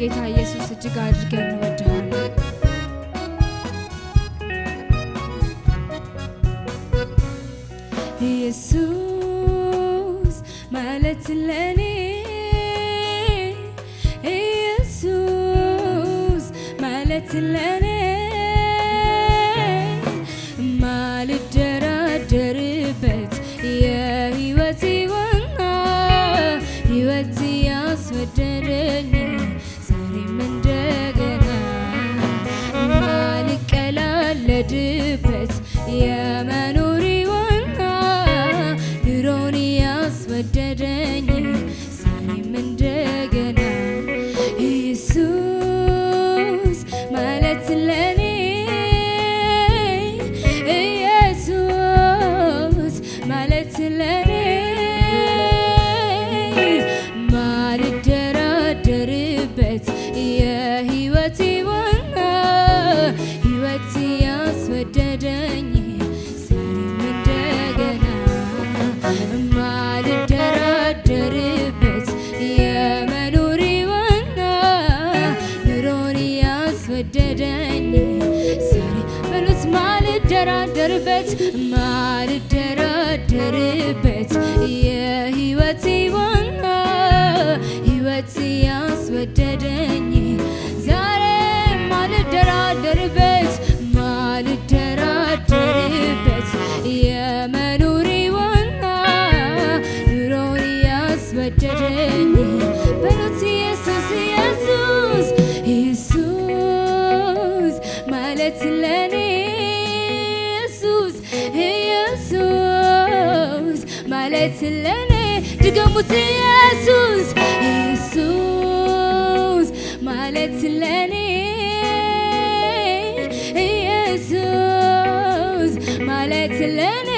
ጌታ ኢየሱስ እጅግ አድርገን እንወድሃለን። ኢየሱስ ማለት ለኔ ኢየሱስ ማለት ለኔ ማልደራደርበት የሕይወቴ ዋና ሕይወቴ ያስወደደኝ ዛሬም እንደገና ማልቀላለድበት የመኖሬ ዋና ኑሮን ያስወደደኝ ዛሬም እንደገና ኢየሱስ ማለት ለኔ ኢየሱስ ማለት ለኔ ማልደራደርበት የሕይወቴ ዋና ሕይወቴ ያስወደደኝ ዛሬም እንደገና ማልደራደርበት የመኖሬ ዋና ኑሮን ያስወደደኝ ዛሬ በሉት ማልደራደርበት ማልደራደርበት የሕይወቴ ዋና ሕይወቴ ያስወደደኝ ዛሬ ማልደራደርበት ማልደራደርበት የመኖሬ ዋና ኑሮን ያስወደደኝ በሉት ኢየሱስ ኢየሱስ ኢየሱስ ማለት ለኔ ኢየሱስ ኢየሱስ ማለት ለኔ ድገሙት ኢየሱስ ኢየሱስ ማለት ለኔ ኢየሱስ ማለት ለኔ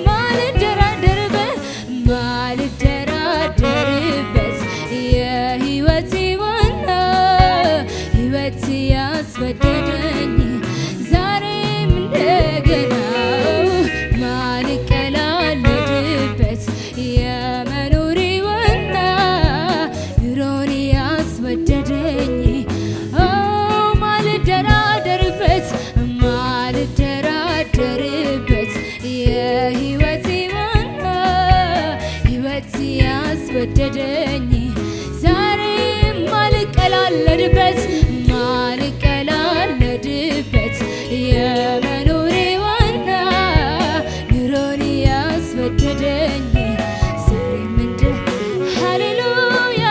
ማልደራደርበት ማልደራደርበት የሕይወቴ ዋና ሕይወቴ ያስወደደኝ ዛሬም እንደገና ማልቀላለድበት የመኖሬ ዋና ኑሮን ያስወደደኝ ማልደራደርበት ማልደራደርበት የሕይወቴ ዋና ሕይወቴ ያስወደደኝ ዛሬም ማልቀላለድበት ማልቀላለድበት የመኖሬ ዋና ኑሮን ያስወደደኝ ዛሬም እንደ ሃሌሉያ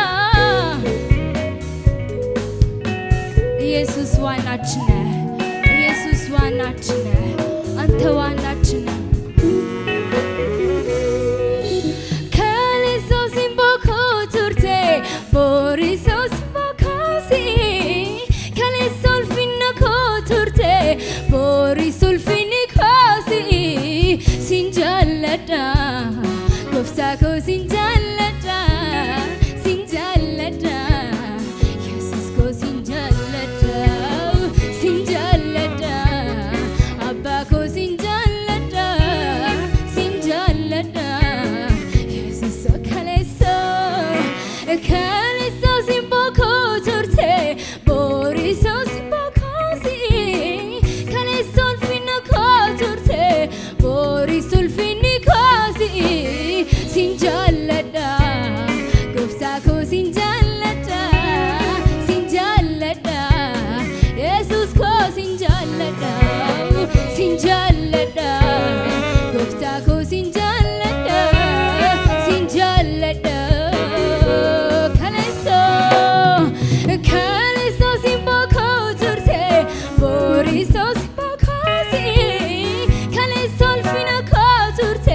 ኢየሱስ ዋናችን ነህ ኢየሱስ ዋናችን ነህ አንተ ዋናችን ነህ ከሌሶ ሲምቦኮ ቱርቴ ቦሪሶ ሲምቦኮሲ ከሌሶልፊነኮ ቱርቴ ቦሪሶልፊኒኮሲ ሲንጃለዳ ጎፍታኮ ሲንጃለዳ ሲንጃለዳ ኢየሱስኮ ሲንጃለዳ ሲንጃለዳ አባኮ ሲንጃለዳ ሲንጃለዳ ኢየሱስ ከሌሶ ከሌሶ ሲምቦኮ ቱርቴ ቦሪሶ ሲምቦኮሲ ከሌሶልፊነኮ ቱርቴ ቦሪሶልፊኒኮሲ ሲንጃለዳ ጎፍታኮ ሲንጃለዳ ሲንጃለዳ ኢየሱስኮ ሲንጃለዳ ሲንጃለዳ ጎፍታኮ ሲንጃለዳ ሲንጃለዳ ከሌሶ ከሌሶ ሲምቦኮ ቱርቴ ቦሪሶ ሲምቦኮሲ ከሌሶልፊነኮ ቱርቴ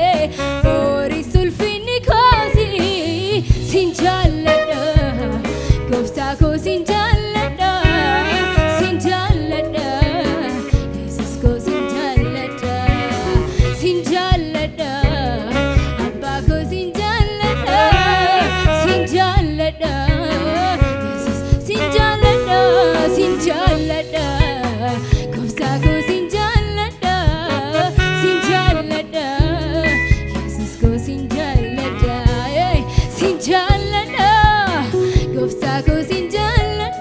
ቦሪሶልፊኒኮሲ ሲንጃለዳ ጎፍታኮ ሲንጃለዳ ሲንጃለዳ ኢየሱስኮ ሲንጃለዳ ሲንጃለዳ አባኮ ሲንጃለዳ ሲንጃለዳ ኢየሱስ ሲንጃለዳ ሲንጃለዳ ጎፍታኮ ሲንጃለዳ ሲንጃለዳ ኢየሱስኮ ሲንጃለዳ ሲንጃለዳ ጎፍታኮ ሲንጃለዳ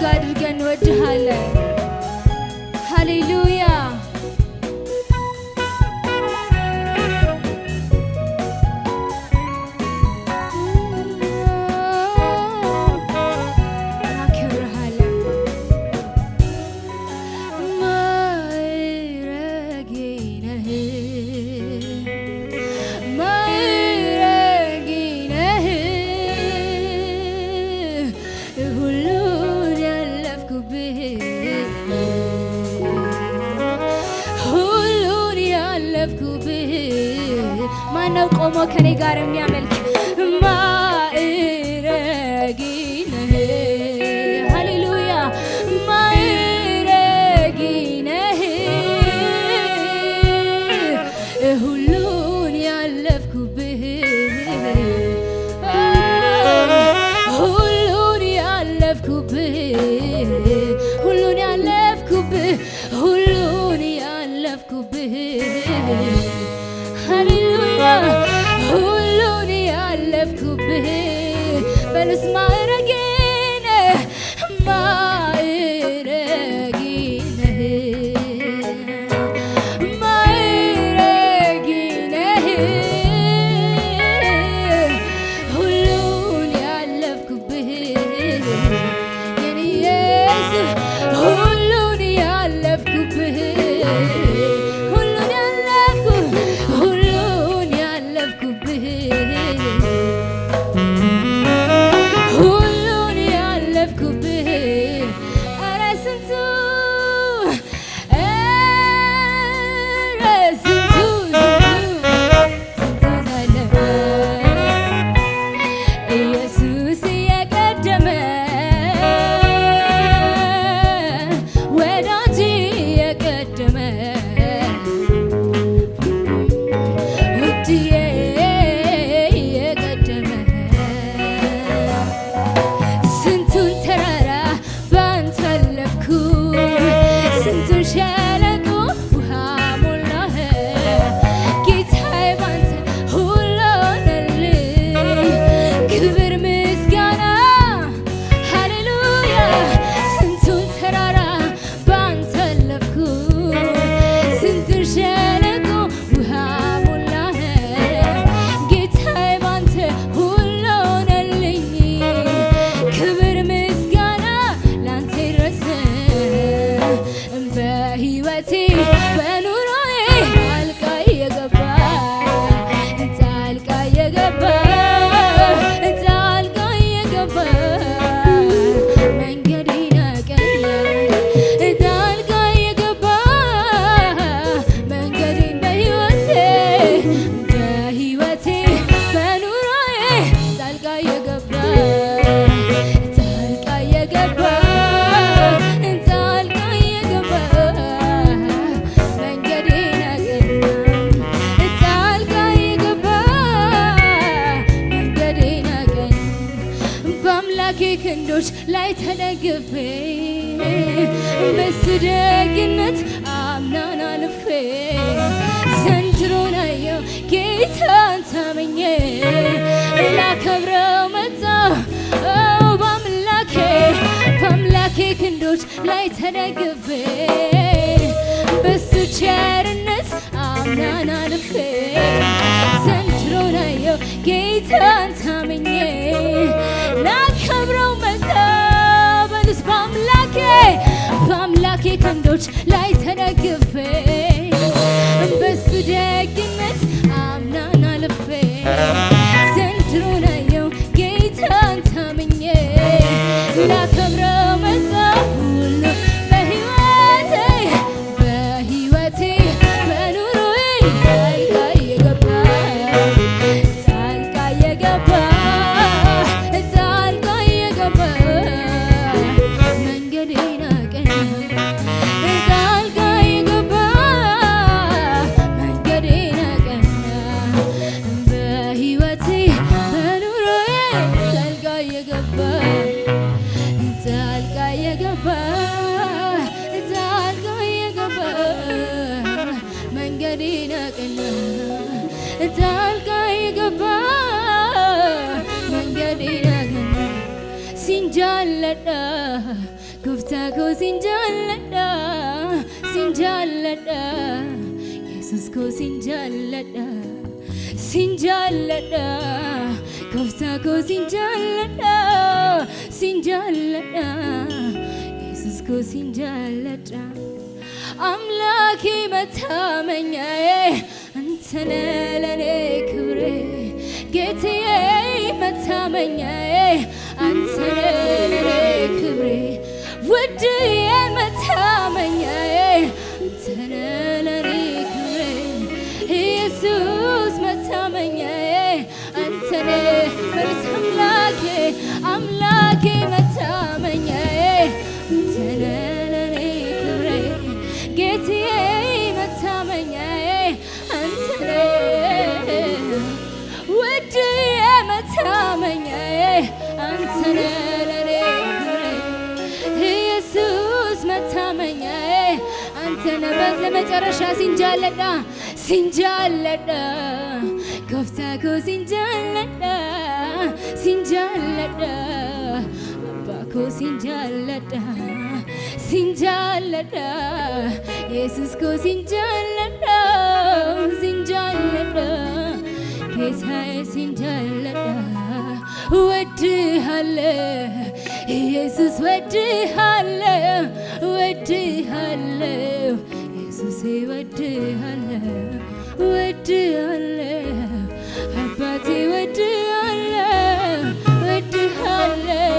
እጅግ አድርገን እንወድሃለን። ሃሌሉያ ማነው ቆሞ ከኔ ጋር የሚያመልክ? ማዕረጌ ነህ ሃሌሉያ ማዕረጌ ነህ ሁሉን ያለፍኩብህ ሁሉን ያለፍኩብህ ሁሉን ያለፍኩብህ ሁሉን ያለፍኩብህ ሃሌሉያ ሁሉን ያለፍኩብህ በልስ ማዕረጌ ነህ ማዕረጌ ነህ ማዕረጌ ነህ ሁሉን ያለፍኩብህ የኔ ኢየሱስ ሁሉን ያለፍኩብህ ክንዶች ላይ ተደግፌ በሱ ደግነት አምናን አልፌ ዘንድሮን አየው ጌታን ታምኜ ላከብረው መጣሁ በአምላኬ ክንዶች ላይ ተደግፌ በሱ ቸርነት አምናን አልፌ ዘንድሮን አየው ጌታን ታምኜ ላከብረው መጣሁ በልስ በአምላኬ ክንዶች ላይ ተደግፌ በሱ ደግነት አምናን አልፌ ዘንድሮን አየው ጌታን ታምኜ ላከብረው መጣሁ ሁሉ በሕይወቴ በኑሮዬ ጣልቃ የገባ መንገዴን አቀና ጣልቃ የገባ መንገዴን አቀና በሕይወቴ በኑሮዬ ጣልቃ የገባ መንገዴን አቀና ጣልቃ የገባ መንገዴን አቀና ሲንጃለዳ ko sinjallada sinjallada Jesus ko sinjallada sinjallada Kofta ko sinjallada sinjallada Jesus ko sinjallada አምላኬ መታመኛዬ አንተነ ለኔ ክብሬ ጌታዬ መታመኛዬ አንተነ ለኔ ክብሬ ውድዬ መታመኛዬ አንተነ ለኔ ክብሬ ኢየሱስ መታመኛዬ አንተነ አምላኬ አምላኬ መታመኛዬ አንተነ ጌታዬ መታመኛዬ አንተነ ውድዬ መታመኛዬ አንተነ ለኔ ክብሬ ኢየሱስ መታመኛዬ አንተነ ለመጨረሻ ሲንጃለዳ ሲንጃለዳ ጎፍታኮ ሲንጃለዳ ሲንጃለዳ አባኮ ሲንጃለዳ sinjallada Jesus ko sinjallada sinjallada ጌታዬ sinjallada ወድሃለሁ ኢየሱስ ወድሃለሁ ወድሃለሁ ኢየሱስ ወድሃለሁ ወድሃለሁ አባቴ ወድሃለሁ ወድሃለሁ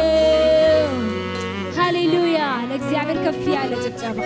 ሃሌሉያ ለእግዚአብሔር ከፍ ያለ ጭብጨባ